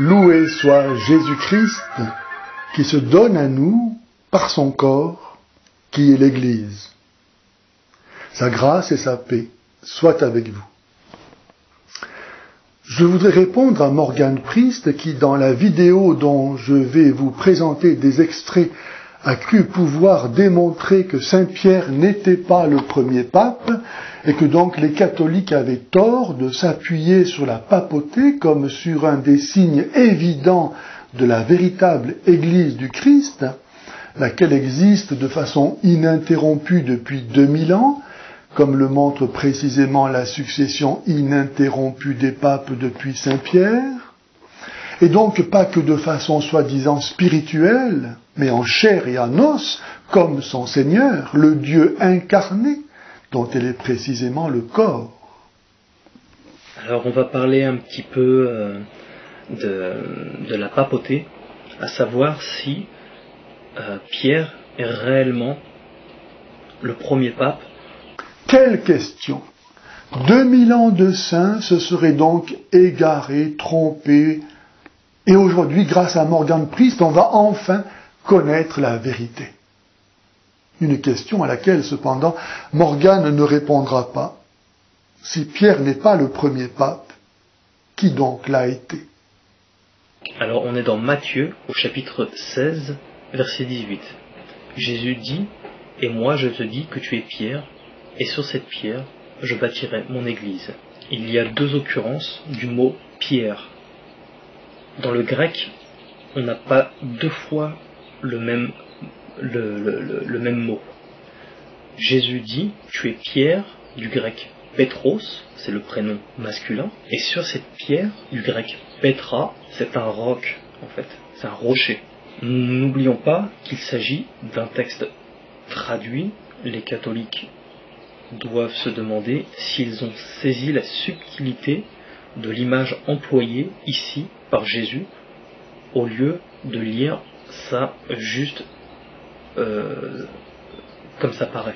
Loué soit Jésus-Christ qui se donne à nous par son corps, qui est l'Église. Sa grâce et sa paix soient avec vous. Je voudrais répondre à Morgan Priest qui, dans la vidéo dont je vais vous présenter des extraits, a cru pouvoir démontrer que Saint Pierre n'était pas le premier pape et que donc les catholiques avaient tort de s'appuyer sur la papauté comme sur un des signes évidents de la véritable Église du Christ, laquelle existe de façon ininterrompue depuis 2000 ans, comme le montre précisément la succession ininterrompue des papes depuis Saint Pierre, et donc pas que de façon soi-disant spirituelle, mais en chair et en os, comme son Seigneur, le Dieu incarné, dont elle est précisément le corps. Alors on va parler un petit peu de la papauté, à savoir si Pierre est réellement le premier pape. Quelle question! 2000 ans de saints se seraient donc égarés, trompés, et aujourd'hui, grâce à Morgan Priest, on va enfin connaître la vérité. Une question à laquelle, cependant, Morgan ne répondra pas. Si Pierre n'est pas le premier pape, qui donc l'a été? Alors on est dans Matthieu, au chapitre 16, verset 18. Jésus dit, « Et moi je te dis que tu es Pierre, et sur cette pierre je bâtirai mon église. » Il y a deux occurrences du mot « pierre ». Dans le grec, on n'a pas deux fois le même mot. Jésus dit, tu es Pierre, du grec Pétros, c'est le prénom masculin, et sur cette pierre, du grec Pétra, c'est un roc, en fait, c'est un rocher. N'oublions pas qu'il s'agit d'un texte traduit. Les catholiques doivent se demander s'ils ont saisi la subtilité de l'image employée ici par Jésus, au lieu de lire ça juste comme ça paraît.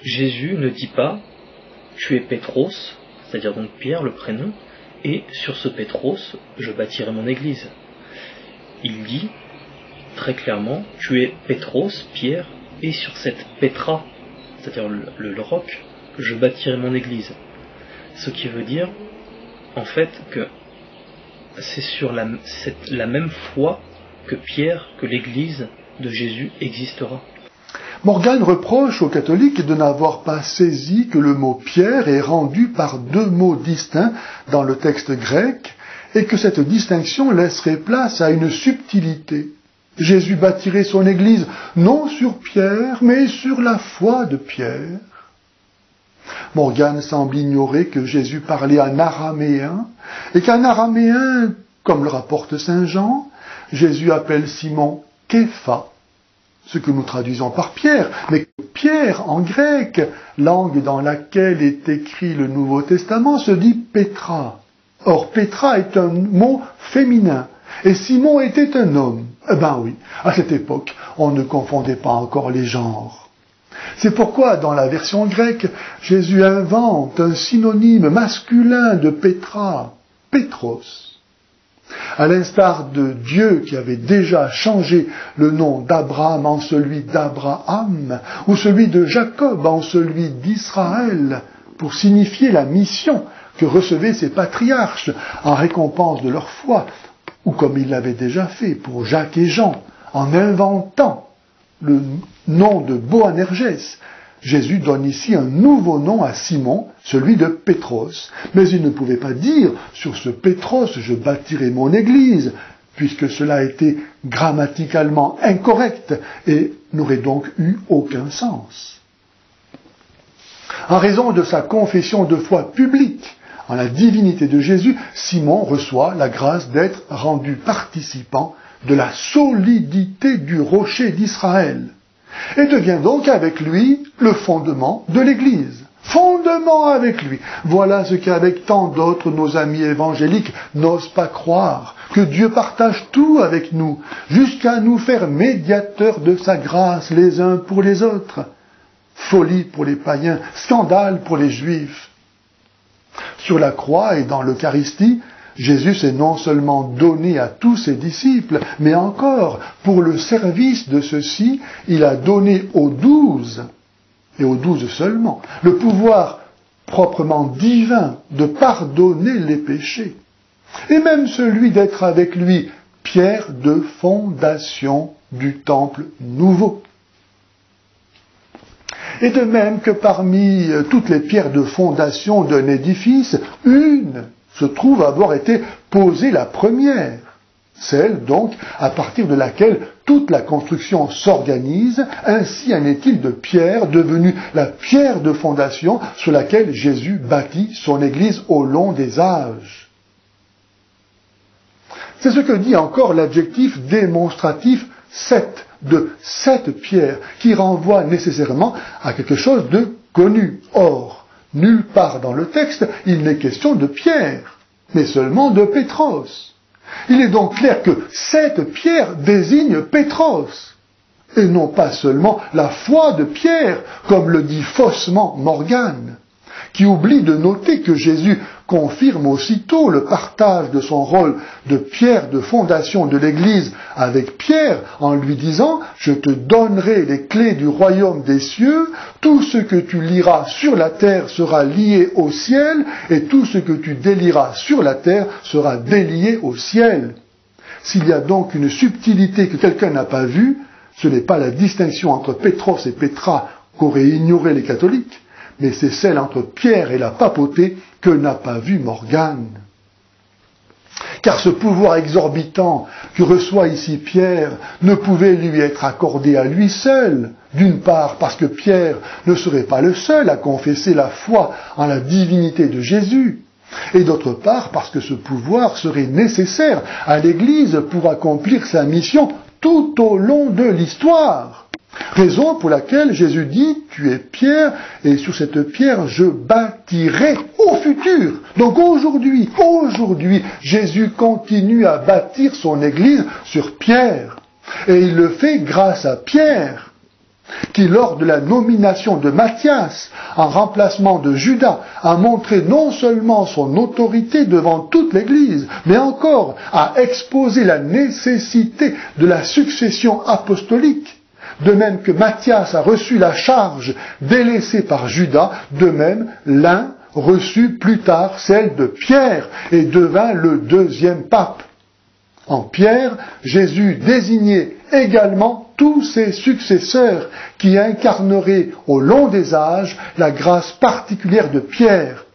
Jésus ne dit pas « tu es Pétros », c'est-à-dire donc Pierre, le prénom, et sur ce Pétros, je bâtirai mon église. Il dit très clairement « tu es Pétros, Pierre, et sur cette Pétra », c'est-à-dire le roc, je bâtirai mon église. Ce qui veut dire en fait que c'est sur la même foi que Pierre, que l'Église de Jésus existera. Morgan reproche aux catholiques de n'avoir pas saisi que le mot Pierre est rendu par deux mots distincts dans le texte grec et que cette distinction laisserait place à une subtilité. Jésus bâtirait son Église non sur Pierre, mais sur la foi de Pierre. Morgan semble ignorer que Jésus parlait en araméen, et qu'en araméen, comme le rapporte saint Jean, Jésus appelle Simon Képha, ce que nous traduisons par Pierre, mais Pierre en grec, langue dans laquelle est écrit le Nouveau Testament, se dit Pétra. Or Pétra est un mot féminin, et Simon était un homme. Eh ben oui, à cette époque, on ne confondait pas encore les genres. C'est pourquoi, dans la version grecque, Jésus invente un synonyme masculin de Pétra, Pétros. À l'instar de Dieu qui avait déjà changé le nom d'Abraham en celui d'Abraham, ou celui de Jacob en celui d'Israël, pour signifier la mission que recevaient ces patriarches en récompense de leur foi, ou comme il l'avait déjà fait pour Jacques et Jean, en inventant le nom de Boanerges. Jésus donne ici un nouveau nom à Simon, celui de Pétros. Mais il ne pouvait pas dire, sur ce Pétros, je bâtirai mon église, puisque cela était grammaticalement incorrect et n'aurait donc eu aucun sens. En raison de sa confession de foi publique en la divinité de Jésus, Simon reçoit la grâce d'être rendu participant de la solidité du rocher d'Israël, et devient donc avec lui le fondement de l'Église. Fondement avec lui. Voilà ce qu'avec tant d'autres nos amis évangéliques n'osent pas croire, que Dieu partage tout avec nous, jusqu'à nous faire médiateurs de sa grâce les uns pour les autres. Folie pour les païens, scandale pour les juifs. Sur la croix et dans l'Eucharistie, Jésus s'est non seulement donné à tous ses disciples, mais encore, pour le service de ceux-ci, il a donné aux 12, et aux 12 seulement, le pouvoir proprement divin de pardonner les péchés, et même celui d'être avec lui pierre de fondation du temple nouveau. Et de même que parmi toutes les pierres de fondation d'un édifice, une se trouve avoir été posée la première, celle donc à partir de laquelle toute la construction s'organise, ainsi en est-il de Pierre, devenue la pierre de fondation sur laquelle Jésus bâtit son Église au long des âges. C'est ce que dit encore l'adjectif démonstratif sept, de sept pierres, qui renvoie nécessairement à quelque chose de connu. Or, nulle part dans le texte, il n'est question de Pierre, mais seulement de Pétros. Il est donc clair que cette pierre désigne Pétros, et non pas seulement la foi de Pierre, comme le dit faussement Morgane, qui oublie de noter que Jésus confirme aussitôt le partage de son rôle de pierre de fondation de l'Église avec Pierre en lui disant « Je te donnerai les clés du royaume des cieux, tout ce que tu lieras sur la terre sera lié au ciel, et tout ce que tu délieras sur la terre sera délié au ciel. » S'il y a donc une subtilité que quelqu'un n'a pas vue, ce n'est pas la distinction entre Pétros et Pétra qu'auraient ignoré les catholiques, mais c'est celle entre Pierre et la papauté que n'a pas vu Morgane. Car ce pouvoir exorbitant que reçoit ici Pierre ne pouvait lui être accordé à lui seul, d'une part parce que Pierre ne serait pas le seul à confesser la foi en la divinité de Jésus, et d'autre part parce que ce pouvoir serait nécessaire à l'Église pour accomplir sa mission tout au long de l'histoire. Raison pour laquelle Jésus dit « Tu es Pierre, et sur cette pierre je bâtirai au futur ». Donc aujourd'hui, Jésus continue à bâtir son Église sur Pierre. Et il le fait grâce à Pierre, qui lors de la nomination de Matthias, en remplacement de Judas, a montré non seulement son autorité devant toute l'Église, mais encore a exposé la nécessité de la succession apostolique. De même que Matthias a reçu la charge délaissée par Judas, de même l'un reçut plus tard celle de Pierre et devint le deuxième pape. En Pierre, Jésus désignait également tous ses successeurs qui incarneraient au long des âges la grâce particulière de Pierre.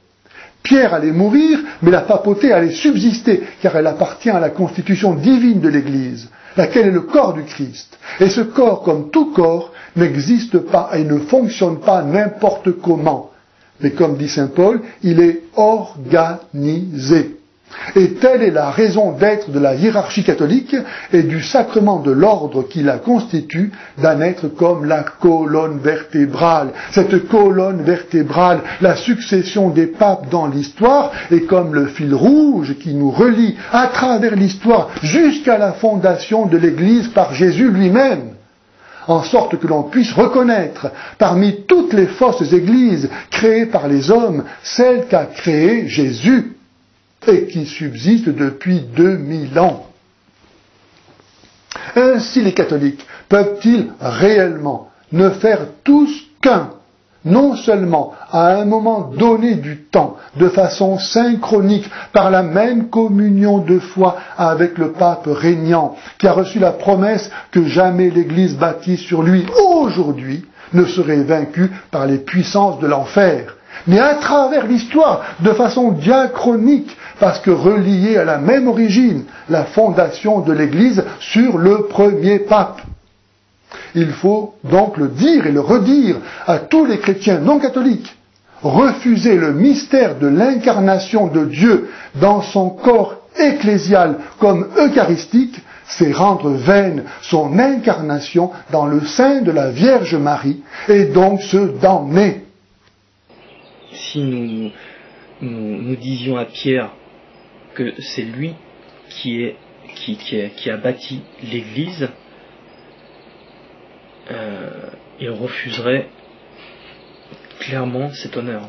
Pierre allait mourir, mais la papauté allait subsister, car elle appartient à la constitution divine de l'Église, laquelle est le corps du Christ. Et ce corps, comme tout corps, n'existe pas et ne fonctionne pas n'importe comment. Mais comme dit saint Paul, il est organisé. Et telle est la raison d'être de la hiérarchie catholique et du sacrement de l'ordre qui la constitue, d'en être comme la colonne vertébrale. Cette colonne vertébrale, la succession des papes dans l'histoire, est comme le fil rouge qui nous relie à travers l'histoire jusqu'à la fondation de l'Église par Jésus lui-même, en sorte que l'on puisse reconnaître parmi toutes les fausses églises créées par les hommes, celle qu'a créée Jésus, et qui subsiste depuis 2000 ans. Ainsi les catholiques peuvent-ils réellement ne faire tous qu'un, non seulement à un moment donné du temps, de façon synchronique, par la même communion de foi avec le pape régnant, qui a reçu la promesse que jamais l'Église bâtie sur lui aujourd'hui ne serait vaincue par les puissances de l'enfer, mais à travers l'histoire, de façon diachronique, parce que reliée à la même origine, la fondation de l'Église sur le premier pape. Il faut donc le dire et le redire à tous les chrétiens non catholiques. Refuser le mystère de l'incarnation de Dieu dans son corps ecclésial comme eucharistique, c'est rendre vaine son incarnation dans le sein de la Vierge Marie et donc se damner. Si nous disions à Pierre que c'est lui qui a bâti l'Église, il refuserait clairement cet honneur.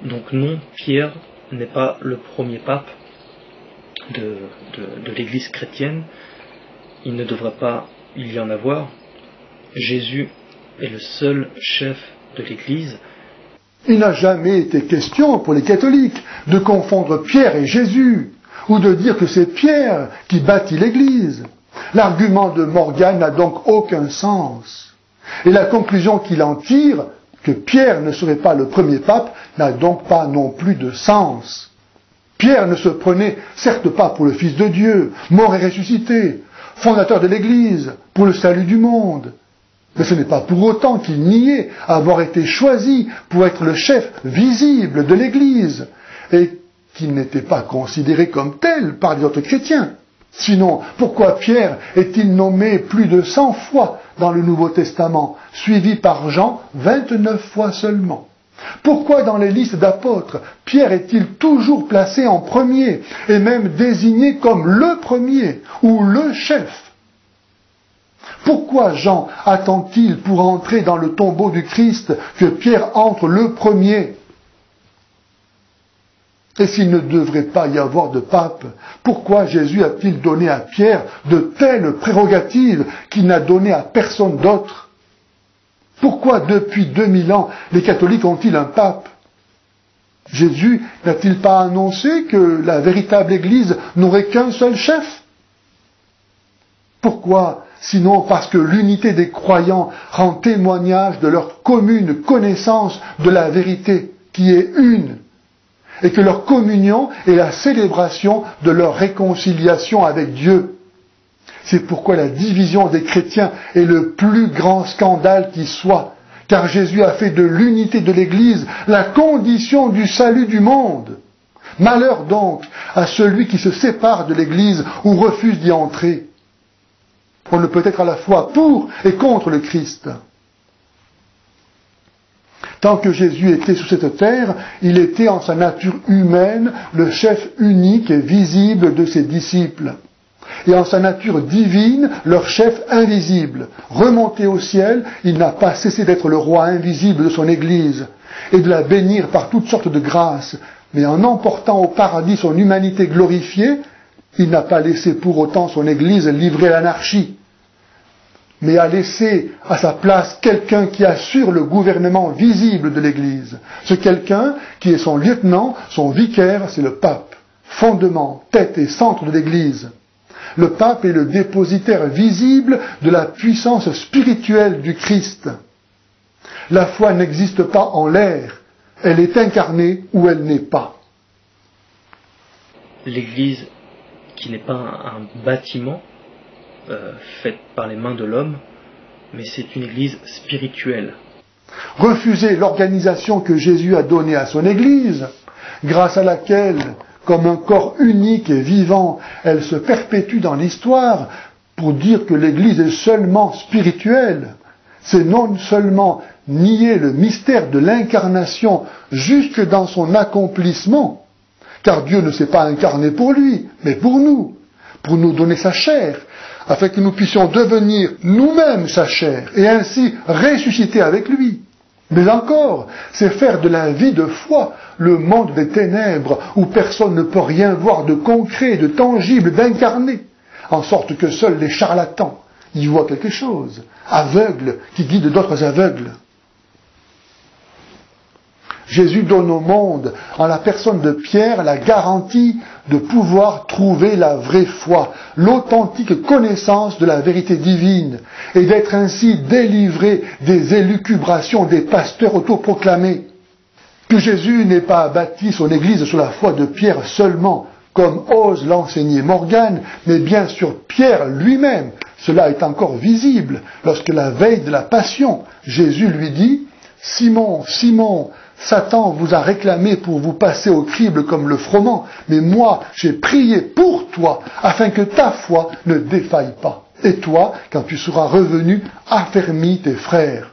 Donc non, Pierre n'est pas le premier pape de l'Église chrétienne. Il ne devrait pas y en avoir. Jésus est le seul chef de l'Église. Il n'a jamais été question pour les catholiques de confondre Pierre et Jésus, ou de dire que c'est Pierre qui bâtit l'Église. L'argument de Morgane n'a donc aucun sens. Et la conclusion qu'il en tire, que Pierre ne serait pas le premier pape, n'a donc pas non plus de sens. Pierre ne se prenait certes pas pour le Fils de Dieu, mort et ressuscité, fondateur de l'Église, pour le salut du monde. Mais ce n'est pas pour autant qu'il niait avoir été choisi pour être le chef visible de l'Église, et qu'il n'était pas considéré comme tel par les autres chrétiens. Sinon, pourquoi Pierre est-il nommé plus de 100 fois dans le Nouveau Testament, suivi par Jean 29 fois seulement? Pourquoi dans les listes d'apôtres, Pierre est-il toujours placé en premier, et même désigné comme le premier, ou le chef? Pourquoi Jean attend-il pour entrer dans le tombeau du Christ que Pierre entre le premier? Et s'il ne devrait pas y avoir de pape, pourquoi Jésus a-t-il donné à Pierre de telles prérogatives qu'il n'a donné à personne d'autre? Pourquoi depuis 2000 ans les catholiques ont-ils un pape? Jésus n'a-t-il pas annoncé que la véritable Église n'aurait qu'un seul chef? Pourquoi? Sinon parce que l'unité des croyants rend témoignage de leur commune connaissance de la vérité qui est une, et que leur communion est la célébration de leur réconciliation avec Dieu. C'est pourquoi la division des chrétiens est le plus grand scandale qui soit, car Jésus a fait de l'unité de l'Église la condition du salut du monde. Malheur donc à celui qui se sépare de l'Église ou refuse d'y entrer. On ne peut être à la fois pour et contre le Christ. Tant que Jésus était sur cette terre, il était en sa nature humaine le chef unique et visible de ses disciples. Et en sa nature divine, leur chef invisible. Remonté au ciel, il n'a pas cessé d'être le roi invisible de son Église et de la bénir par toutes sortes de grâces. Mais en emportant au paradis son humanité glorifiée, il n'a pas laissé pour autant son Église livrée à l'anarchie, mais a laissé à sa place quelqu'un qui assure le gouvernement visible de l'Église. Ce quelqu'un qui est son lieutenant, son vicaire, c'est le pape, fondement, tête et centre de l'Église. Le pape est le dépositaire visible de la puissance spirituelle du Christ. La foi n'existe pas en l'air, elle est incarnée où elle n'est pas. L'Église, qui n'est pas un bâtiment fait par les mains de l'homme, mais c'est une Église spirituelle. Refuser l'organisation que Jésus a donnée à son Église, grâce à laquelle, comme un corps unique et vivant, elle se perpétue dans l'histoire, pour dire que l'Église est seulement spirituelle, c'est non seulement nier le mystère de l'incarnation jusque dans son accomplissement, car Dieu ne s'est pas incarné pour lui, mais pour nous donner sa chair, afin que nous puissions devenir nous-mêmes sa chair, et ainsi ressusciter avec lui. Mais encore, c'est faire de la vie de foi le monde des ténèbres, où personne ne peut rien voir de concret, de tangible, d'incarné, en sorte que seuls les charlatans y voient quelque chose, aveugles qui guident d'autres aveugles. Jésus donne au monde, en la personne de Pierre, la garantie de pouvoir trouver la vraie foi, l'authentique connaissance de la vérité divine, et d'être ainsi délivré des élucubrations des pasteurs autoproclamés. Que Jésus n'ait pas bâti son Église sur la foi de Pierre seulement, comme ose l'enseigner Morgane, mais bien sur Pierre lui-même. Cela est encore visible lorsque la veille de la Passion, Jésus lui dit « Simon, Simon, Satan vous a réclamé pour vous passer au crible comme le froment, mais moi j'ai prié pour toi, afin que ta foi ne défaille pas. Et toi, quand tu seras revenu, affermis tes frères. »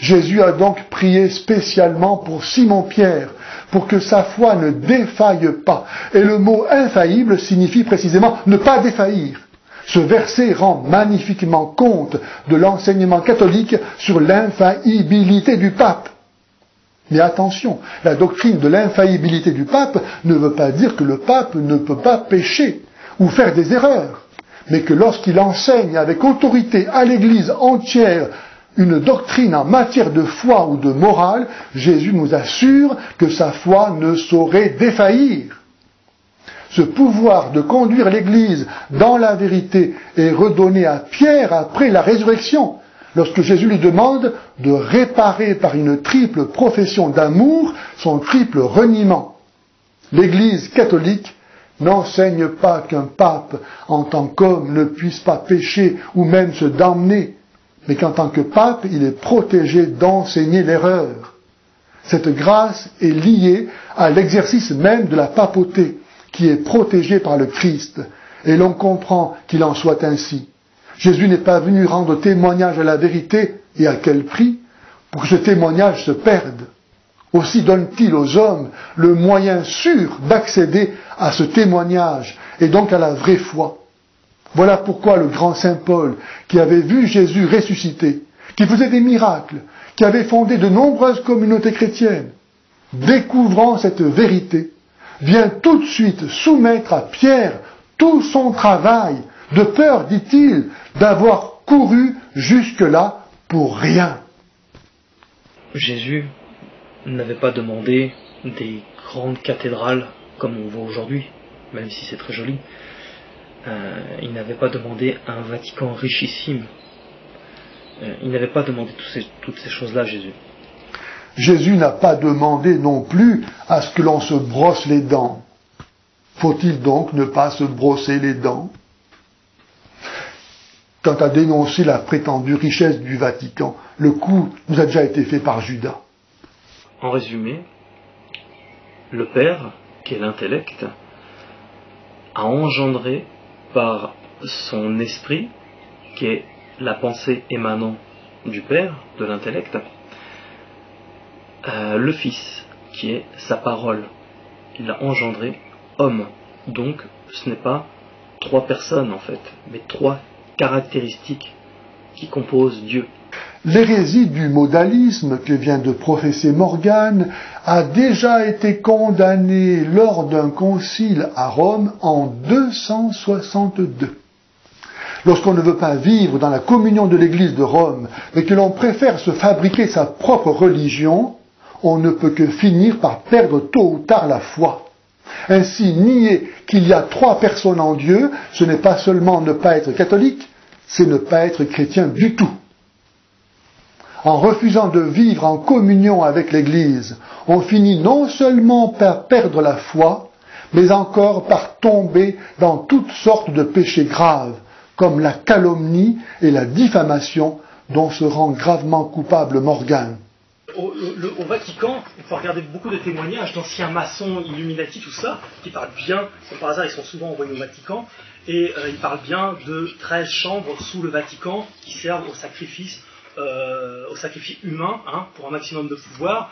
Jésus a donc prié spécialement pour Simon-Pierre, pour que sa foi ne défaille pas. Et le mot infaillible signifie précisément ne pas défaillir. Ce verset rend magnifiquement compte de l'enseignement catholique sur l'infaillibilité du pape. Mais attention, la doctrine de l'infaillibilité du pape ne veut pas dire que le pape ne peut pas pécher ou faire des erreurs, mais que lorsqu'il enseigne avec autorité à l'Église entière une doctrine en matière de foi ou de morale, Jésus nous assure que sa foi ne saurait défaillir. Ce pouvoir de conduire l'Église dans la vérité est redonné à Pierre après la résurrection, lorsque Jésus lui demande de réparer par une triple profession d'amour son triple reniement. L'Église catholique n'enseigne pas qu'un pape, en tant qu'homme, ne puisse pas pécher ou même se damner, mais qu'en tant que pape, il est protégé d'enseigner l'erreur. Cette grâce est liée à l'exercice même de la papauté, qui est protégé par le Christ, et l'on comprend qu'il en soit ainsi. Jésus n'est pas venu rendre témoignage à la vérité, et à quel prix, pour que ce témoignage se perde. Aussi donne-t-il aux hommes le moyen sûr d'accéder à ce témoignage, et donc à la vraie foi. Voilà pourquoi le grand saint Paul, qui avait vu Jésus ressuscité, qui faisait des miracles, qui avait fondé de nombreuses communautés chrétiennes, découvrant cette vérité, vient tout de suite soumettre à Pierre tout son travail, de peur, dit-il, d'avoir couru jusque-là pour rien. Jésus n'avait pas demandé des grandes cathédrales comme on voit aujourd'hui, même si c'est très joli. Il n'avait pas demandé un Vatican richissime. Il n'avait pas demandé toutes ces choses-là, Jésus. Jésus n'a pas demandé non plus à ce que l'on se brosse les dents. Faut-il donc ne pas se brosser les dents? Quant à dénoncer la prétendue richesse du Vatican, le coup nous a déjà été fait par Judas. En résumé, le Père, qui est l'intellect, a engendré par son esprit, qui est la pensée émanant du Père, de l'intellect, le Fils, qui est sa parole. Il a engendré homme. Donc, ce n'est pas trois personnes en fait, mais trois caractéristiques qui composent Dieu. L'hérésie du modalisme que vient de professer Morgane a déjà été condamnée lors d'un concile à Rome en 262. Lorsqu'on ne veut pas vivre dans la communion de l'Église de Rome, mais que l'on préfère se fabriquer sa propre religion, on ne peut que finir par perdre tôt ou tard la foi. Ainsi, nier qu'il y a trois personnes en Dieu, ce n'est pas seulement ne pas être catholique, c'est ne pas être chrétien du tout. En refusant de vivre en communion avec l'Église, on finit non seulement par perdre la foi, mais encore par tomber dans toutes sortes de péchés graves, comme la calomnie et la diffamation dont se rend gravement coupable Morgane. Au Vatican, il faut regarder beaucoup de témoignages d'anciens maçons, Illuminati, tout ça, qui parlent bien, comme par hasard ils sont souvent envoyés au Vatican, et ils parlent bien de 13 chambres sous le Vatican qui servent au sacrifice humain, pour un maximum de pouvoir.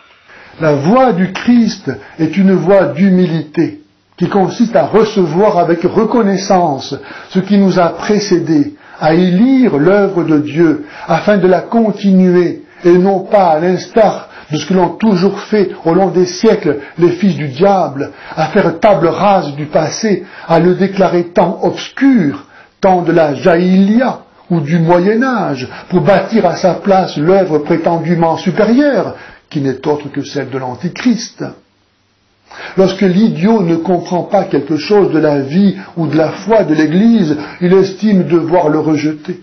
La voie du Christ est une voie d'humilité, qui consiste à recevoir avec reconnaissance ce qui nous a précédés, à y lire l'œuvre de Dieu, afin de la continuer, et non pas à l'instar de ce que l'ont toujours fait au long des siècles les fils du diable, à faire table rase du passé, à le déclarer temps obscur, temps de la Jaïlia ou du Moyen-Âge, pour bâtir à sa place l'œuvre prétendument supérieure, qui n'est autre que celle de l'Antichrist. Lorsque l'idiot ne comprend pas quelque chose de la vie ou de la foi de l'Église, il estime devoir le rejeter.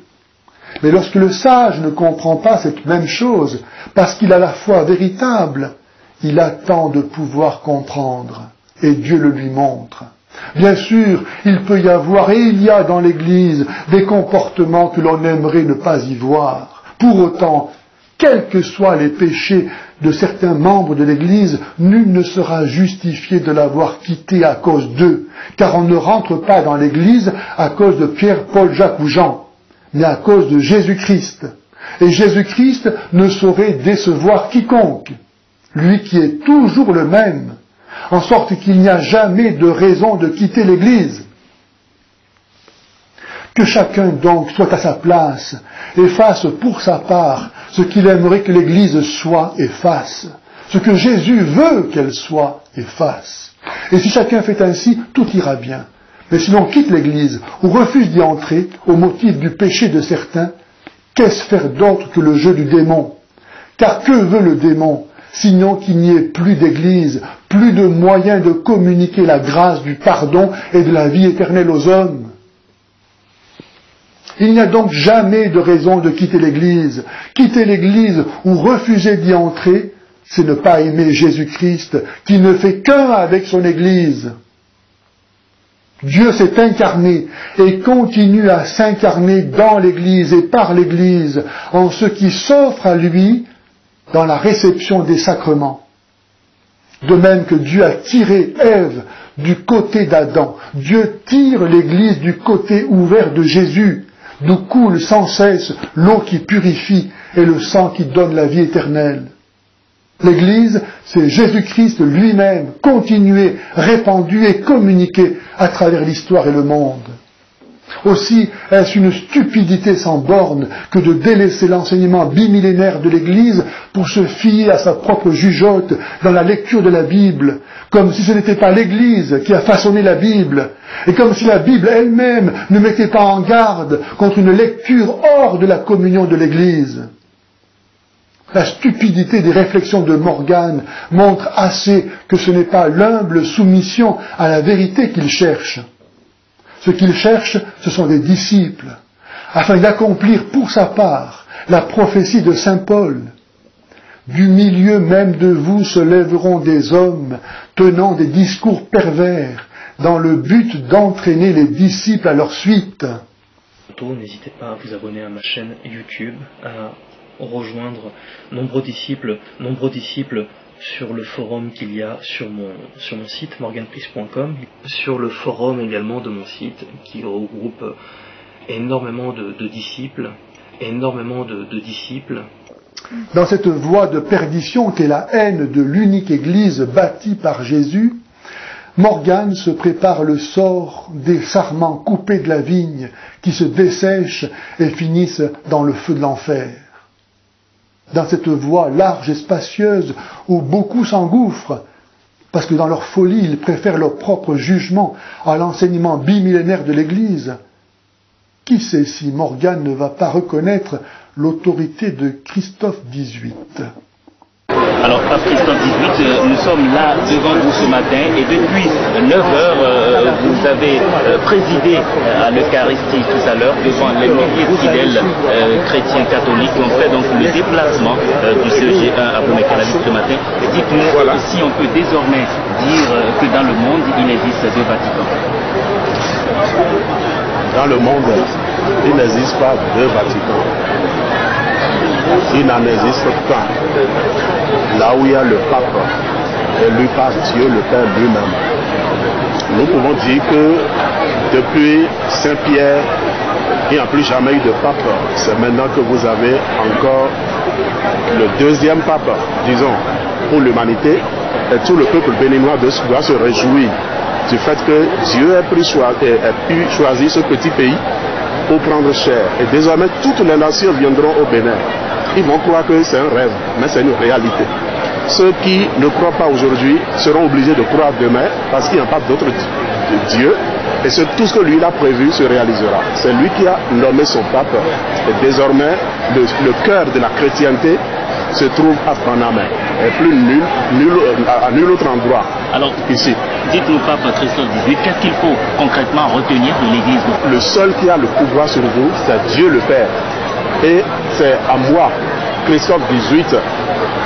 Mais lorsque le sage ne comprend pas cette même chose, parce qu'il a la foi véritable, il attend de pouvoir comprendre, et Dieu le lui montre. Bien sûr, il peut y avoir, et il y a dans l'Église, des comportements que l'on aimerait ne pas y voir. Pour autant, quels que soient les péchés de certains membres de l'Église, nul ne sera justifié de l'avoir quitté à cause d'eux, car on ne rentre pas dans l'Église à cause de Pierre, Paul, Jacques ou Jean, mais à cause de Jésus-Christ. Et Jésus-Christ ne saurait décevoir quiconque, lui qui est toujours le même, en sorte qu'il n'y a jamais de raison de quitter l'Église. Que chacun donc soit à sa place et fasse pour sa part ce qu'il aimerait que l'Église soit et fasse, ce que Jésus veut qu'elle soit et fasse. Et si chacun fait ainsi, tout ira bien. Mais si l'on quitte l'Église ou refuse d'y entrer au motif du péché de certains, qu'est-ce faire d'autre que le jeu du démon? Car que veut le démon, sinon qu'il n'y ait plus d'Église, plus de moyens de communiquer la grâce du pardon et de la vie éternelle aux hommes? Il n'y a donc jamais de raison de quitter l'Église. Quitter l'Église ou refuser d'y entrer, c'est ne pas aimer Jésus-Christ, qui ne fait qu'un avec son Église. Dieu s'est incarné et continue à s'incarner dans l'Église et par l'Église, en ce qui s'offre à lui dans la réception des sacrements. De même que Dieu a tiré Ève du côté d'Adam, Dieu tire l'Église du côté ouvert de Jésus, d'où coule sans cesse l'eau qui purifie et le sang qui donne la vie éternelle. L'Église, c'est Jésus-Christ lui-même, continué, répandu et communiqué à travers l'histoire et le monde. Aussi, est-ce une stupidité sans borne que de délaisser l'enseignement bimillénaire de l'Église pour se fier à sa propre jugeote dans la lecture de la Bible, comme si ce n'était pas l'Église qui a façonné la Bible, et comme si la Bible elle-même ne mettait pas en garde contre une lecture hors de la communion de l'Église. La stupidité des réflexions de Morgane montre assez que ce n'est pas l'humble soumission à la vérité qu'il cherche. Ce qu'il cherche, ce sont des disciples, afin d'accomplir pour sa part la prophétie de saint Paul. Du milieu même de vous se lèveront des hommes tenant des discours pervers, dans le but d'entraîner les disciples à leur suite. N'hésitez pas à vous abonner à ma chaîne YouTube, à rejoindre nombreux disciples sur le forum qu'il y a sur mon site morganpriest.com, sur le forum également de mon site qui regroupe énormément de disciples, Dans cette voie de perdition qu'est la haine de l'unique Église bâtie par Jésus, Morgane se prépare le sort des sarments coupés de la vigne qui se dessèchent et finissent dans le feu de l'enfer. Dans cette voie large et spacieuse où beaucoup s'engouffrent, parce que dans leur folie, ils préfèrent leur propre jugement à l'enseignement bimillénaire de l'Église. Qui sait si Morgane ne va pas reconnaître l'autorité de Christophe XVIII? Alors, Pape Christophe XVIII, nous sommes là devant vous ce matin et depuis 9 heures, vous avez présidé à l'Eucharistie tout à l'heure devant les milliers de fidèles chrétiens catholiques qui ont fait donc le déplacement du CEG1 à Boumécalavis ce matin. Dites-nous si on peut désormais dire que dans le monde, il existe 2 Vaticans. Dans le monde, il n'existe pas 2 Vaticans. Il n'en existe qu'un. Là où il y a le pape, élu par Dieu le Père lui-même. Nous pouvons dire que depuis Saint-Pierre, il n'y a plus jamais eu de pape. C'est maintenant que vous avez encore le 2e pape, disons, pour l'humanité. Et tout le peuple béninois doit se réjouir du fait que Dieu ait pu choisir ce petit pays pour prendre chair. Et désormais, toutes les nations viendront au Bénin. Ils vont croire que c'est un rêve, mais c'est une réalité. Ceux qui ne croient pas aujourd'hui seront obligés de croire demain parce qu'il n'y a pas d'autre Dieu. Et tout ce que lui a prévu se réalisera. C'est lui qui a nommé son pape. Et désormais, le cœur de la chrétienté se trouve à Panama. Et plus à nul autre endroit. Alors, ici. Dites-nous, Pape Christophe XVIII, qu'est-ce qu'il faut concrètement retenir de l'Église? Le seul qui a le pouvoir sur vous, c'est Dieu le Père. Et c'est à moi, Christophe XVIII,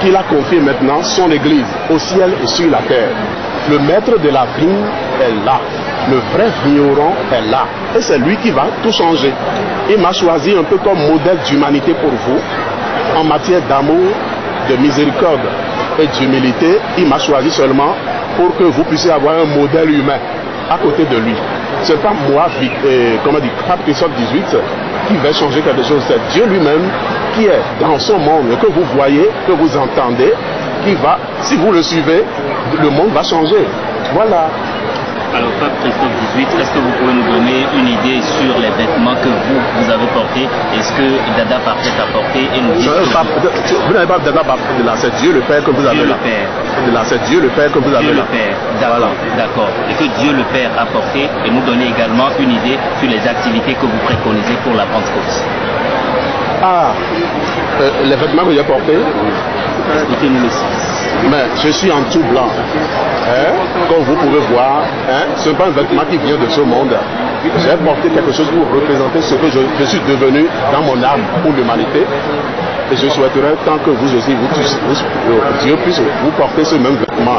qu'il a confié maintenant son Église, au ciel et sur la terre. Le maître de la vigne est là. Le vrai vigneron est là. Et c'est lui qui va tout changer. Il m'a choisi un peu comme modèle d'humanité pour vous, en matière d'amour, de miséricorde et d'humilité. Il m'a choisi seulement pour que vous puissiez avoir un modèle humain à côté de lui. Ce n'est pas moi, Pape Christophe XVIII, qui va changer quelque chose. C'est Dieu lui-même qui est dans son monde, que vous voyez, que vous entendez, qui va, si vous le suivez, le monde va changer. Voilà. Alors, Pape Christophe XVIII, est-ce que vous pouvez nous donner une idée sur les vêtements que vous avez portés? Est-ce que Dada Parfait a porté et nous dit vous n'avez pas Dada Parfait de là, c'est Dieu le Père que vous avez là. De là, c'est Dieu le Père que vous avez Dieu là. le Père, d'accord, d'accord. Et que Dieu le Père a porté et nous donner également une idée sur les activités que vous préconisez pour la Pentecôte. Les vêtements que j'ai portés, expliquez-nous le sens. Mais je suis en tout blanc. Comme vous pouvez voir, ce n'est pas un vêtement qui vient de ce monde. J'ai porté quelque chose pour représenter ce que je suis devenu dans mon âme pour l'humanité. Et je souhaiterais, tant que vous aussi, Dieu puisse vous porter ce même vêtement,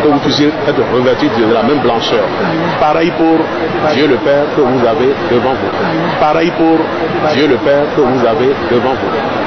que vous puissiez être revêtus de la même blancheur. Pareil pour Dieu le Père que vous avez devant vous. Pareil pour Dieu le Père que vous avez devant vous.